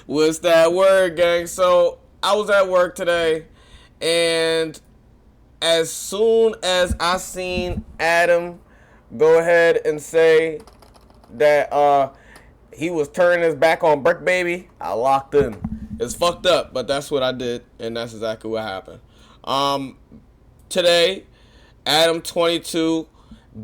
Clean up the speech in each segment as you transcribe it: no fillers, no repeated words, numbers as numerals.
What's that word, gang? So I was at work today, and as soon as I seen Adam go ahead and say that he was turning his back on Brick Baby, I locked in. It's fucked up, but that's what I did, and that's exactly what happened. Um, Today, Adam22,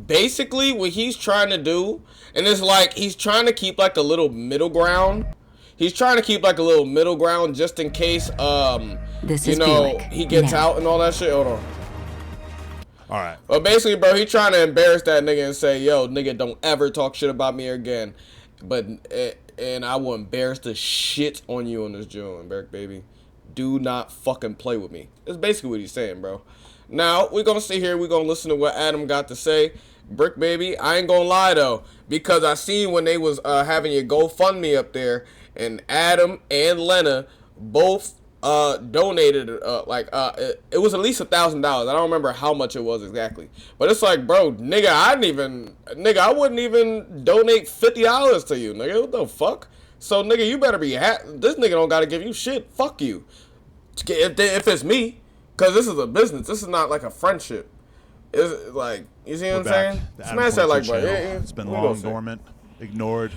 basically what he's trying to do, and it's like he's trying to keep like a little middle ground. He's trying to keep like a little middle ground just in case, This you is know, Felix. he gets Now. out and all that shit. Hold on. All right. But basically, bro, he trying to embarrass that nigga and say, yo, nigga, don't ever talk shit about me again. But, and I will embarrass the shit on you on this joint, Brick Baby. Do not fucking play with me. That's basically what he's saying, bro. Now, we're going to sit here, we're going to listen to what Adam got to say. Brick Baby, I ain't going to lie, though, because I seen when they was having your GoFundMe up there, and Adam and Lena both donated it was at least $1,000. I don't remember how much it was exactly, but it's like, bro, nigga, I wouldn't even donate $50 to you, nigga. What the fuck? So, nigga, you better be this nigga don't gotta give you shit. Fuck you. If it's me, cause this is a business. This is not like a friendship. It's like, you see what I'm saying? Smash that like button. It's been long dormant, ignored,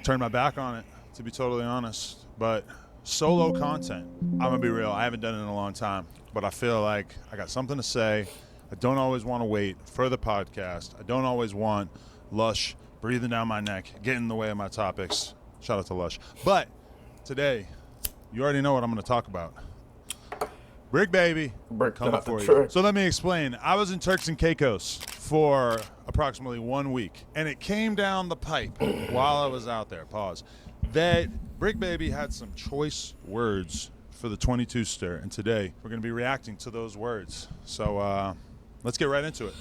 turned my back on it, to be totally honest. But solo content, I'm gonna be real, I haven't done it in a long time, but I feel like I got something to say. I don't always want to wait for the podcast. I don't always want Lush breathing down my neck, getting in the way of my topics. Shout out to Lush. But today, you already know what I'm going to talk about. Brick Baby, coming for you. So let me explain. I was in Turks and Caicos for approximately 1 week, and it came down the pipe while I was out there, pause, that Brick Baby had some choice words for the 22 stir, and today we're going to be reacting to those words. So let's get right into it.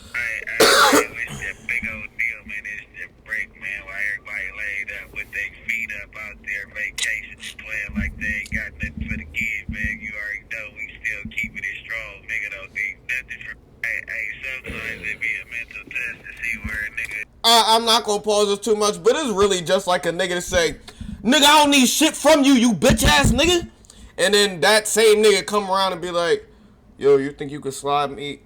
It's that big old deal, man. It's that break, man. While everybody laid up with their feet up out there, vacation, playing like they ain't got nothing for the kids, man. You already know we still keeping it strong. Nigga don't need nothing for. Hey, sometimes it be a mental test to see where a nigga. I'm not gonna pause this too much, but it's really just like a nigga to say, nigga, I don't need shit from you, you bitch ass nigga. And then that same nigga come around and be like, yo, you think you could slide me?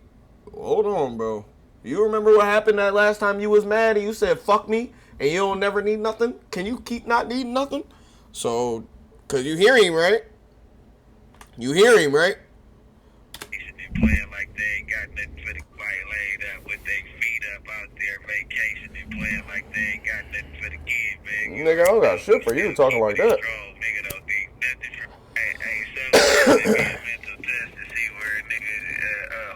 Hold on, bro. You remember what happened that last time you was mad and you said fuck me and you don't never need nothing? Can you keep not needing nothing? So, cause you hear him, right? You hear him, right? Playing like they ain't got nothing for the body laid up with their feet up out there, vacation and playing like they ain't got nothing for the kids, man. Nigga, I don't got shit for you talking like that. Nigga don't need nothing for. Hey, sometimes it be a mental test to see where a nigga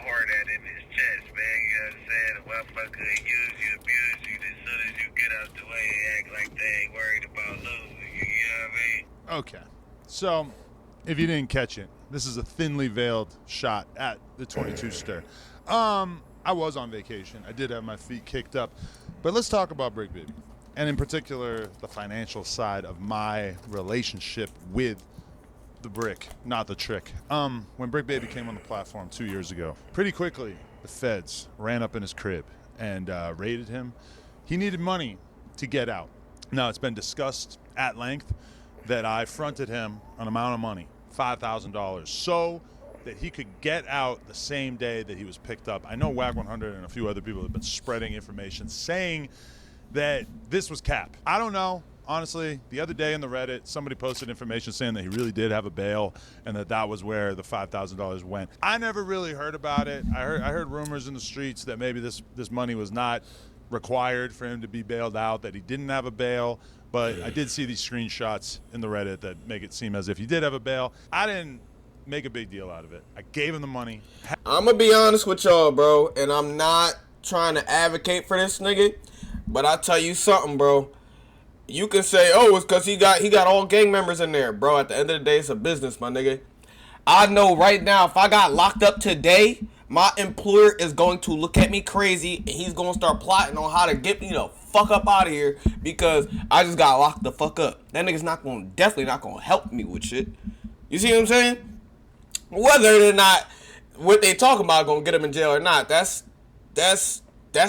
hard at in his chest, man. You know what I'm saying? A motherfucker use you, abuse you, as soon as you get out the way, they act like they ain't worried about losing you. You know what I mean? Okay. So, if you didn't catch it, this is a thinly veiled shot at the 22 stir. I was on vacation. I did have my feet kicked up. But let's talk about Brick Baby. And in particular, the financial side of my relationship with the brick, not the trick. When Brick Baby came on the platform 2 years ago, pretty quickly, the feds ran up in his crib and raided him. He needed money to get out. Now, it's been discussed at length that I fronted him an amount of money, $5,000, so that he could get out the same day that he was picked up. I know WAG 100 and a few other people have been spreading information saying that this was cap. I don't know. Honestly, the other day in the Reddit, somebody posted information saying that he really did have a bail and that was where the $5,000 went. I never really heard about it. I heard rumors in the streets that maybe this money was not required for him to be bailed out, that he didn't have a bail. But I did see these screenshots in the Reddit that make it seem as if he did have a bail. I didn't make a big deal out of it. I gave him the money. I'm gonna be honest with y'all, bro, and I'm not trying to advocate for this nigga, but I'll tell you something, bro. You can say, oh, it's because he got all gang members in there, bro. At the end of the day, it's a business, my nigga. I know right now, if I got locked up today, my employer is going to look at me crazy, and he's going to start plotting on how to get me the fuck up out of here because I just got locked the fuck up. That nigga's definitely not going to help me with shit. You see what I'm saying? Whether or not what they talking about going to get him in jail or not, that's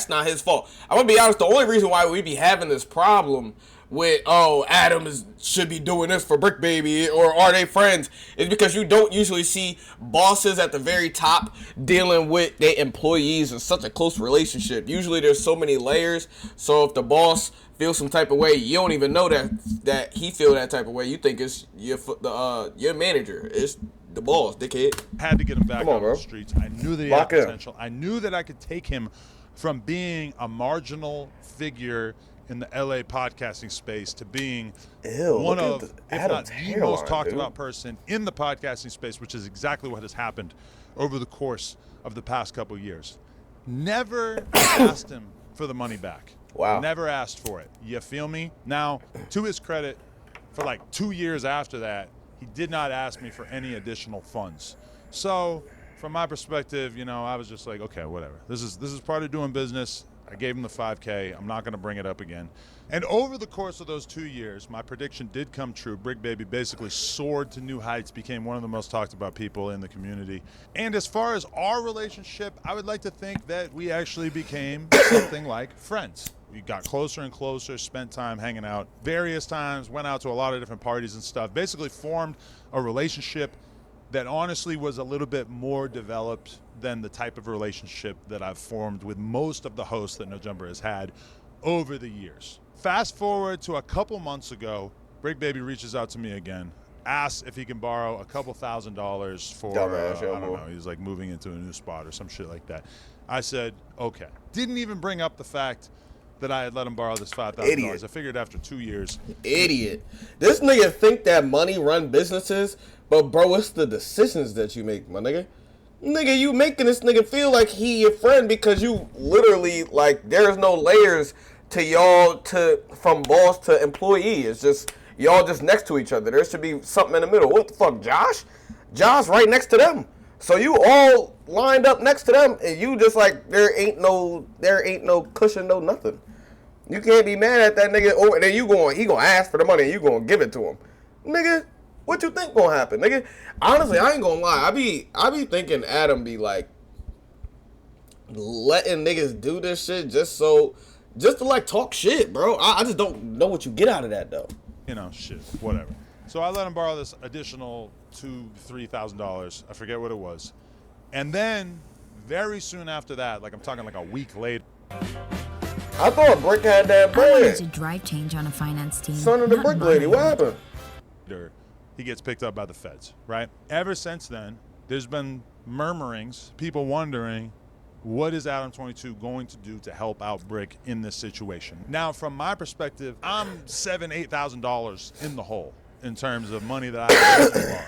not his fault. I'm going to be honest, the only reason why we be having this problem with, oh, Adam should be doing this for Brick Baby, or are they friends? It's because you don't usually see bosses at the very top dealing with their employees in such a close relationship. Usually there's so many layers, so if the boss feels some type of way, you don't even know that he feel that type of way. You think it's your manager. It's the boss, dickhead. Had to get him back on the streets. I knew that he had potential. I knew that I could take him from being a marginal figure in the LA podcasting space to being one of, if not the most talked about person in the podcasting space, which is exactly what has happened over the course of the past couple of years. Never asked him for the money back. Wow. Never asked for it. You feel me? Now, to his credit, for like 2 years after that, he did not ask me for any additional funds. So, from my perspective, you know, I was just like, okay, whatever. This is part of doing business. I gave him the $5K. I'm not going to bring it up again. And over the course of those 2 years, my prediction did come true. Brick Baby basically soared to new heights, became one of the most talked about people in the community. And as far as our relationship, I would like to think that we actually became something like friends. We got closer and closer, spent time hanging out various times, went out to a lot of different parties and stuff, basically formed a relationship that honestly was a little bit more developed than the type of relationship that I've formed with most of the hosts that No Jumper has had over the years. Fast forward to a couple months ago, Brick Baby reaches out to me again, asks if he can borrow a couple $1,000s for, I don't know, he's like moving into a new spot or some shit like that. I said, okay. Didn't even bring up the fact that I had let him borrow this $5,000. I figured after 2 years. Idiot. This nigga think that money run businesses, but bro, it's the decisions that you make, my nigga. Nigga, you making this nigga feel like he your friend because you literally, like, there's no layers to y'all from boss to employee. It's just, y'all just next to each other. There should be something in the middle. What the fuck, Josh? Josh right next to them. So you all lined up next to them, and you just like, there ain't no cushion, no nothing. You can't be mad at that nigga. Oh, and then he gonna ask for the money, and you gonna give it to him, nigga. What you think gonna happen, nigga? Honestly, I ain't gonna lie. I be thinking Adam be like letting niggas do this shit just to like talk shit, bro. I just don't know what you get out of that though. You know, shit, whatever. So I let him borrow this additional $2,000-$3,000. I forget what it was. And then very soon after that, like I'm talking like a week later. I thought Brick had that bread. I wanted to drive change on a finance team. Son of the Brick lady, what happened? He gets picked up by the feds, right? Ever since then, there's been murmurings, people wondering, what is Adam22 going to do to help out Brick in this situation? Now, from my perspective, I'm $7,000-$8,000 in the hole in terms of money that I have to borrow,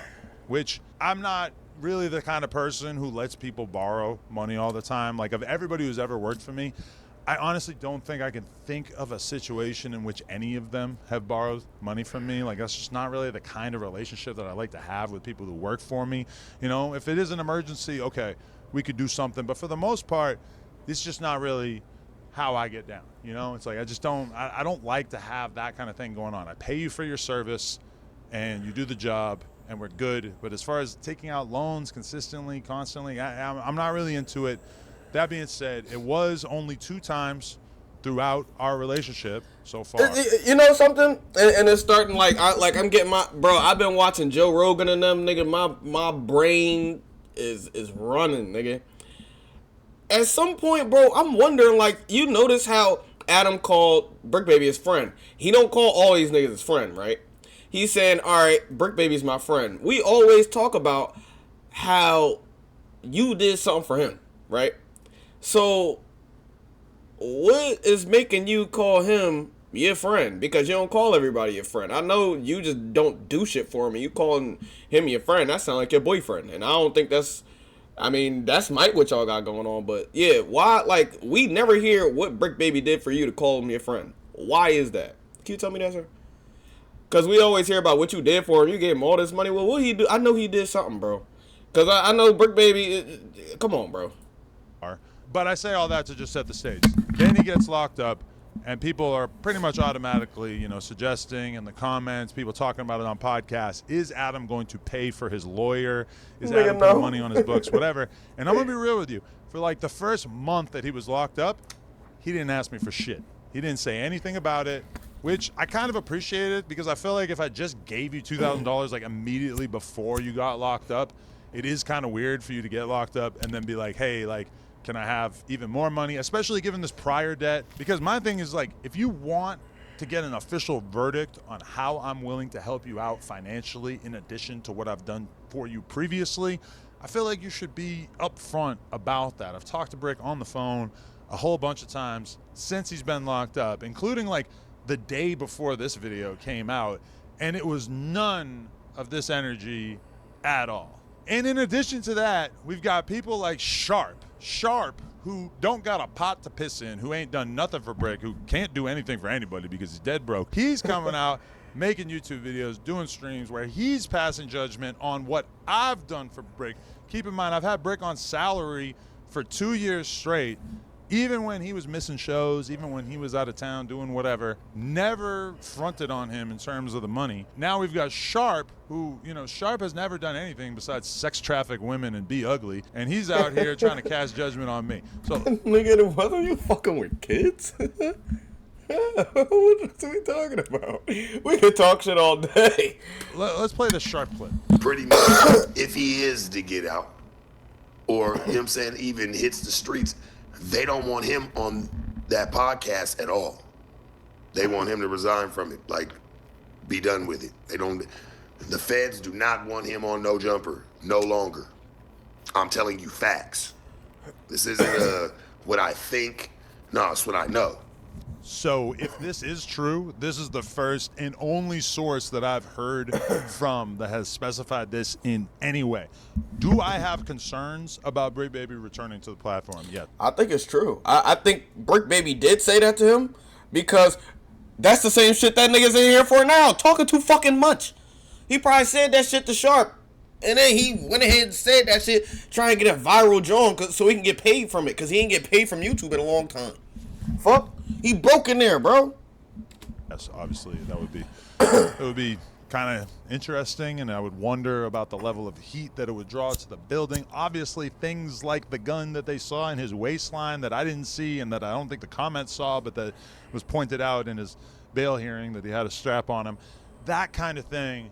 which I'm not really the kind of person who lets people borrow money all the time. Like, of everybody who's ever worked for me, I honestly don't think I can think of a situation in which any of them have borrowed money from me. Like, that's just not really the kind of relationship that I like to have with people who work for me. You know, if it is an emergency, okay, we could do something. But for the most part, it's just not really how I get down. You know, it's like I don't like to have that kind of thing going on. I pay you for your service and you do the job and we're good. But as far as taking out loans consistently, constantly, I'm not really into it. That being said, it was only 2 times throughout our relationship so far. You know something? And it's starting I'm getting I've been watching Joe Rogan and them, nigga. My brain is running, nigga. At some point, bro, I'm wondering, like, you notice how Adam called Brick Baby his friend. He don't call all these niggas his friend, right? He's saying, all right, Brick Baby's my friend. We always talk about how you did something for him, right? So, what is making you call him your friend? Because you don't call everybody your friend. I know you just don't do shit for him, and you calling him your friend, that sounds like your boyfriend. And I don't think that's might what y'all got going on. But yeah, why, like, we never hear what Brick Baby did for you to call him your friend. Why is that? Can you tell me that, sir? Because we always hear about what you did for him. You gave him all this money. Well, what he do? I know he did something, bro. Because I know Brick Baby, come on, bro. But I say all that to just set the stage. Then he gets locked up, and people are pretty much automatically, you know, suggesting in the comments, people talking about it on podcasts, is Adam going to pay for his lawyer? Is Adam putting money on his books? Whatever. And I'm going to be real with you. For like the first month that he was locked up, he didn't ask me for shit. He didn't say anything about it. which I kind of appreciated because I feel like if I just gave you $2,000 like immediately before you got locked up, it is kind of weird for you to get locked up and then be like, hey, like, can I have even more money, especially given this prior debt? Because my thing is like, if you want to get an official verdict on how I'm willing to help you out financially in addition to what I've done for you previously, I feel like you should be upfront about that. I've talked to Brick on the phone a whole bunch of times since he's been locked up, including like the day before this video came out, and it was none of this energy at all. And in addition to that, we've got people like Sharp, who don't got a pot to piss in, who ain't done nothing for Brick, who can't do anything for anybody because he's dead broke. He's coming out, making YouTube videos, doing streams where he's passing judgment on what I've done for Brick. Keep in mind, I've had Brick on salary for 2 years straight. Even when he was missing shows, even when he was out of town doing whatever, never fronted on him in terms of the money. Now we've got Sharp, who, you know, Sharp has never done anything besides sex traffic women and be ugly, and he's out here trying to cast judgment on me. So, Nigga, wasn't you fucking with kids? What are we talking about? We can talk shit all day. Let's play the Sharp clip. Pretty much, if he is to get out, or, you know what I'm saying, even hits the streets, they don't want him on that podcast at all. They want him to resign from it, like, be done with it. The feds do not want him on No Jumper no longer. I'm telling you facts. This isn't what I think. No, it's what I know. So if this is true, this is the first and only source that I've heard from that has specified this in any way. Do I have concerns about Brick Baby returning to the platform yet? I think it's true. I think Brick Baby did say that to him because that's the same shit that nigga's in here for now. Talking too fucking much. He probably said that shit to Sharp. And then he went ahead and said that shit trying to get a viral joint so he can get paid from it because he ain't get paid from YouTube in a long time. Fuck. He broke in there, bro. Yes, obviously that would be it would be kind of interesting, and I would wonder about the level of heat that it would draw to the building. Obviously things like the gun that they saw in his waistline that I didn't see and that I don't think the comments saw, but that was pointed out in his bail hearing that he had a strap on him. That kind of thing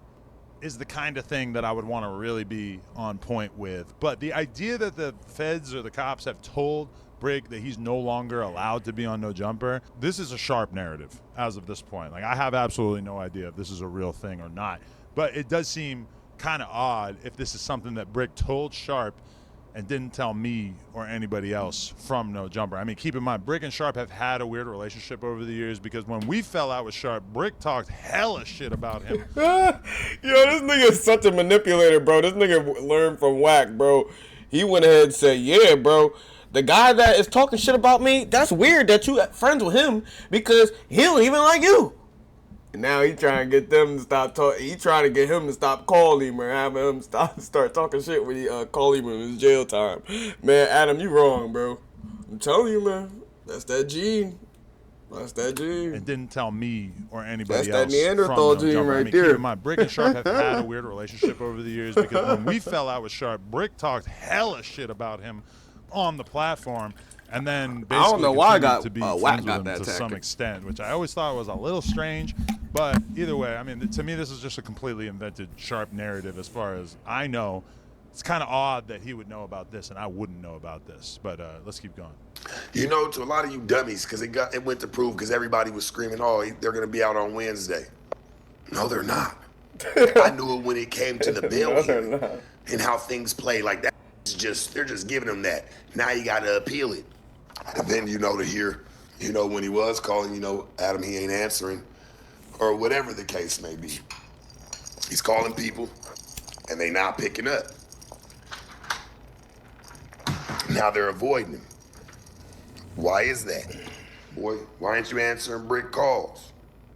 is the kind of thing that I would want to really be on point with. But the idea that the feds or the cops have told Brick that he's no longer allowed to be on No Jumper, this is a Sharp narrative as of this point. Like, I have absolutely no idea if this is a real thing or not. But it does seem kind of odd if this is something that Brick told Sharp and didn't tell me or anybody else from No Jumper. I mean, keep in mind, Brick and Sharp have had a weird relationship over the years because when we fell out with Sharp, Brick talked hella shit about him. Yo, this nigga is such a manipulator, bro. This nigga learned from Whack, bro. He went ahead and said, yeah, bro, the guy that is talking shit about me, that's weird that you friends with him because he don't even like you. And now he trying to get them to stop talking. He trying to get him to stop calling him or having him start talking shit when he call him in his jail time. Man, Adam, you wrong, bro. I'm telling you, man. That's that gene. That's that gene. And didn't tell me or anybody That's else. That Neanderthal from gene I right mean, there. Keep in mind, Brick and Sharp have had a weird relationship over the years because when we fell out with Sharp, Brick talked hella shit about him on the platform, and then basically I don't know why I got to be Whack friends got with him that to tactic. some extent, which I always thought was a little strange. But either way, I mean, to me, this is just a completely invented Sharp narrative as far as I know. It's kind of odd that he would know about this and I wouldn't know about this. But let's keep going. You know, to a lot of you dummies, because it went to prove because everybody was screaming, oh, they're going to be out on Wednesday. No, they're not. I knew it when it came to the bail hearing and how things play like that. They're just giving him that. Now you got to appeal it. And then, to hear, when he was calling, Adam, he ain't answering, or whatever the case may be. He's calling people, and they not picking up. Now they're avoiding him. Why is that? Boy, why ain't you answering Brick calls?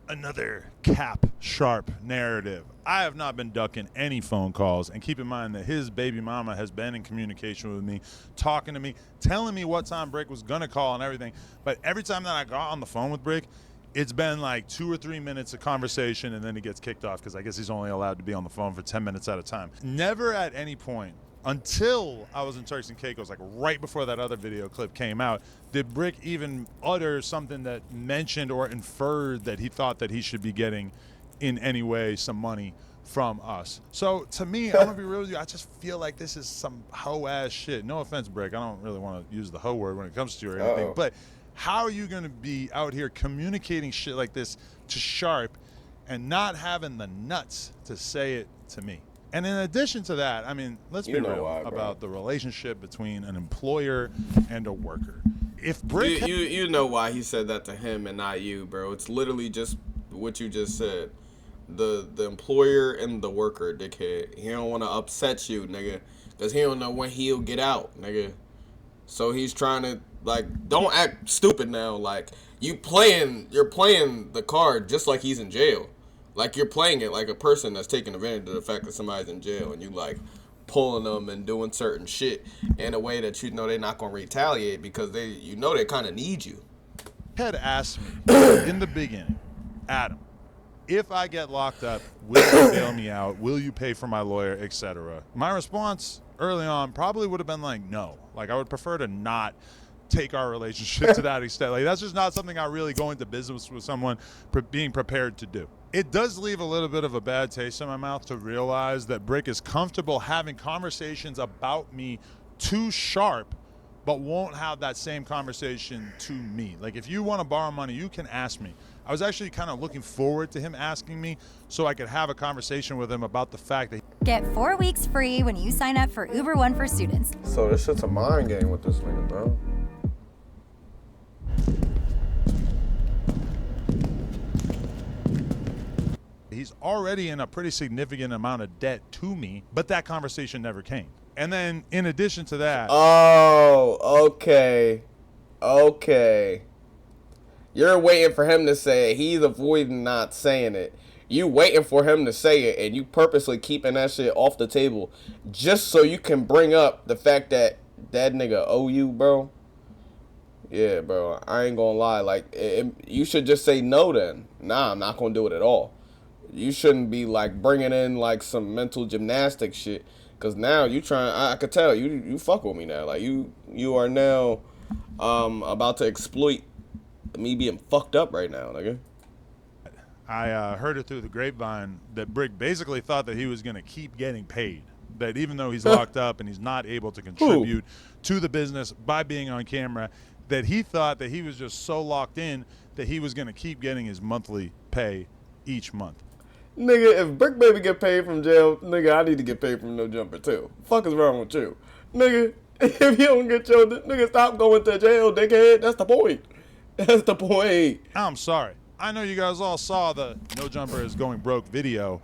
Another Cap Sharp narrative. I have not been ducking any phone calls, and keep in mind that his baby mama has been in communication with me, talking to me, telling me what time Brick was gonna call and everything. But every time that I got on the phone with Brick, it's been like 2 or 3 minutes of conversation, and then he gets kicked off because I guess he's only allowed to be on the phone for 10 minutes at a time. Never at any point until I was in Turks and Caicos, like right before that other video clip came out, did Brick even utter something that mentioned or inferred that he thought that he should be getting in any way some money from us. So to me, I'm gonna be real with you, I just feel like this is some hoe ass shit. No offense, Brick, I don't really want to use the hoe word when it comes to you or anything, but how are you gonna be out here communicating shit like this to Sharp and not having the nuts to say it to me? And in addition to that, I mean, let's be real about the relationship between an employer and a worker. If Brick, you know why he said that to him and not you, bro. It's literally just what you just said. The employer and the worker, dickhead. He don't want to upset you, nigga, because he don't know when he'll get out, nigga. So he's trying to, like, don't act stupid now. Like, you're playing the card just like he's in jail. Like, you're playing it like a person that's taking advantage of the fact that somebody's in jail, and you, like, pulling them and doing certain shit in a way that you know they're not going to retaliate because they kind of need you. had asked me in the beginning, Adam, if I get locked up, will you bail me out? Will you pay for my lawyer, etc.? My response early on probably would have been like, no. Like, I would prefer to not take our relationship to that extent. Like, that's just not something I really go into business with someone being prepared to do. It does leave a little bit of a bad taste in my mouth to realize that Brick is comfortable having conversations about me too sharp, but won't have that same conversation to me. Like, if you want to borrow money, you can ask me. I was actually kind of looking forward to him asking me so I could have a conversation with him about the fact that Get 4 weeks free when you sign up for Uber One for students. So this shit's a mind game with this nigga, bro. he's already in a pretty significant amount of debt to me, but that conversation never came. And then in addition to that... Oh, okay. Okay. You're waiting for him to say it. He's avoiding not saying it. You waiting for him to say it, and you purposely keeping that shit off the table just so you can bring up the fact that that nigga owe you, bro. Yeah, bro. I ain't gonna lie. Like, you should just say no then. Nah, I'm not gonna do it at all. You shouldn't be, like, bringing in, like, some mental gymnastics shit. Because now you trying, I could tell, you fuck with me now. Like, you are now about to exploit me being fucked up right now, nigga. I heard it through the grapevine that Brick basically thought that he was going to keep getting paid. That even though he's locked up and he's not able to contribute to the business by being on camera, that he thought that he was just so locked in that he was going to keep getting his monthly pay each month. Nigga, if Brick Baby get paid from jail, nigga, I need to get paid from No Jumper too. Fuck is wrong with you? Nigga, if you don't get your, nigga, stop going to jail, dickhead. That's the point. That's the point. I'm sorry. I know you guys all saw the No Jumper is going broke video.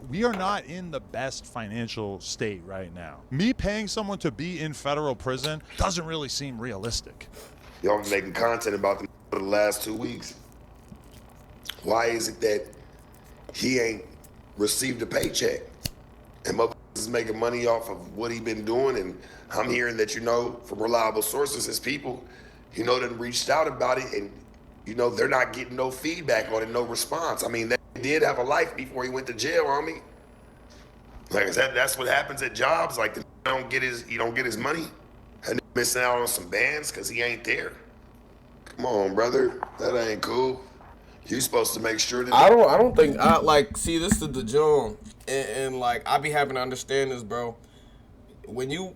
We are not in the best financial state right now. Me paying someone to be in federal prison doesn't really seem realistic. Y'all been making content about them for the last 2 weeks. Why is it that he ain't received a paycheck? And motherfuckers is making money off of what he been doing, and I'm hearing that, you know, from reliable sources, his people, you know, that reached out about it, and you know, they're not getting no feedback on it, no response. I mean, they did have a life before he went to jail, homie. Like, that's what happens at jobs? Like, he don't get his money? And missing out on some bands because he ain't there? Come on, brother. That ain't cool. You supposed to make sure that... I don't think, like, see, this is the joke. And, like, I be having to understand this, bro. When you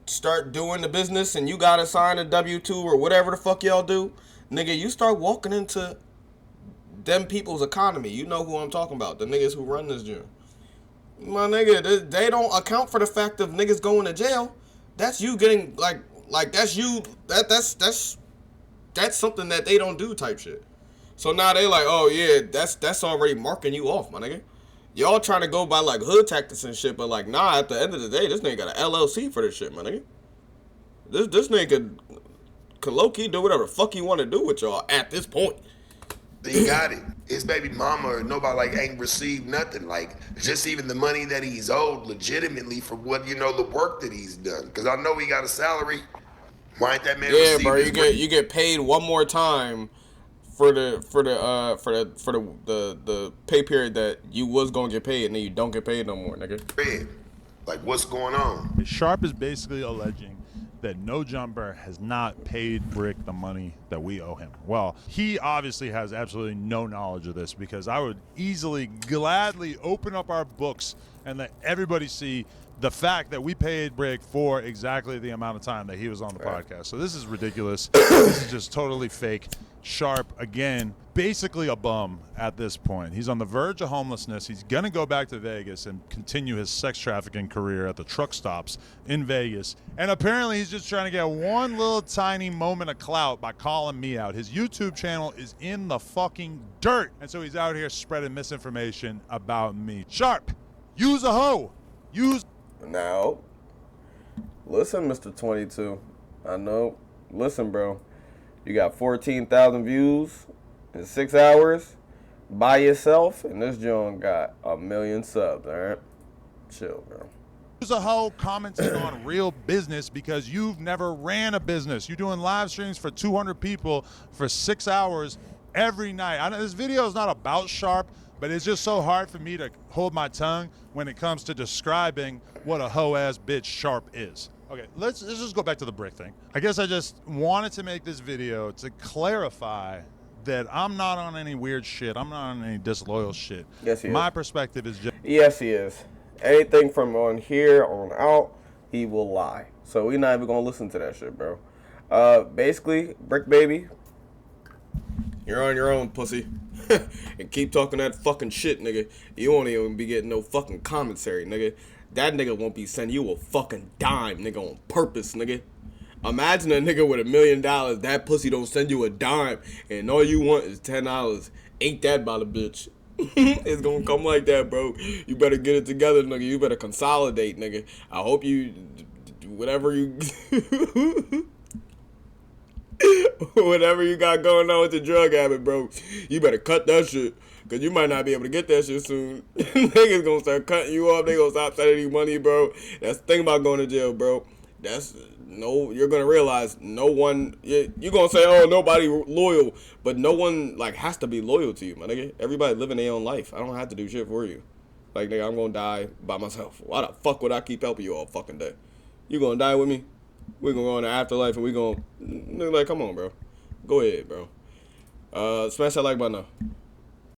start doing the business and you gotta sign a W-2 or whatever the fuck y'all do, nigga, you start walking into them people's economy. You know who I'm talking about. The niggas who run this gym. My nigga, they don't account for the fact of niggas going to jail. That's you getting, like that's you, that's something that they don't do type shit. So now they like, oh yeah, that's already marking you off, my nigga. Y'all trying to go by like hood tactics and shit, but like, nah, at the end of the day, this nigga got an LLC for this shit, my nigga. This nigga could low-key do whatever the fuck he want to do with y'all at this point. He got it. His baby mama or nobody, like, ain't received nothing. Like, just even the money that he's owed legitimately for what, you know, the work that he's done. Because I know he got a salary. Why ain't that man yeah, bro, you get paid one more time for the pay period that you was gonna get paid, and then you don't get paid no more, nigga. Like, what's going on? Sharp is basically alleging that No Jumper has not paid Brick the money that we owe him. Well, he obviously has absolutely no knowledge of this, because I would easily, gladly open up our books and let everybody see the fact that we paid Brick for exactly the amount of time that he was on the podcast. So this is ridiculous. This is just totally fake. Sharp, again, basically a bum at this point. He's on the verge of homelessness. He's going to go back to Vegas and continue his sex trafficking career at the truck stops in Vegas. And apparently he's just trying to get one little tiny moment of clout by calling me out. His YouTube channel is in the fucking dirt. And so he's out here spreading misinformation about me. Sharp, use a hoe. Use... Now, listen, Mr. 22. I know. Listen, bro. You got 14,000 views in 6 hours by yourself, and this joint got 1 million subs, all right? Chill, bro. Use a hoe commenting on real business because you've never ran a business. You're doing live streams for 200 people for 6 hours every night. I know this video is not about Sharp, but it's just so hard for me to hold my tongue when it comes to describing what a hoe-ass bitch Sharp is. Okay, let's just go back to the Brick thing. I guess I just wanted to make this video to clarify that I'm not on any weird shit. I'm not on any disloyal shit. Yes, he is. My perspective is just... Yes, he is. Anything from on here on out, he will lie. So we're not even going to listen to that shit, bro. Basically, Brick Baby, you're on your own, pussy. And keep talking that fucking shit, nigga. You won't even be getting no fucking commentary, nigga. That nigga won't be sending you a fucking dime, nigga, on purpose, nigga. Imagine a nigga with $1 million, that pussy don't send you a dime, and all you want is $10. Ain't that about a bitch? It's gonna come like that, bro. You better get it together, nigga. You better consolidate, nigga. I hope you, whatever you, whatever you got going on with your drug habit, bro, you better cut that shit. Cause you might not be able to get that shit soon. Niggas gonna start cutting you off. They gonna stop sending you money, bro. That's the thing about going to jail, bro. You're gonna realize no one, you're gonna say, oh, nobody loyal. But no one, like, has to be loyal to you, my nigga. Everybody living their own life. I don't have to do shit for you. Like, nigga, I'm gonna die by myself. Why the fuck would I keep helping you all fucking day? You gonna die with me? We're gonna go in the afterlife and we gonna, like, come on, bro. Go ahead, bro. Smash that like button now.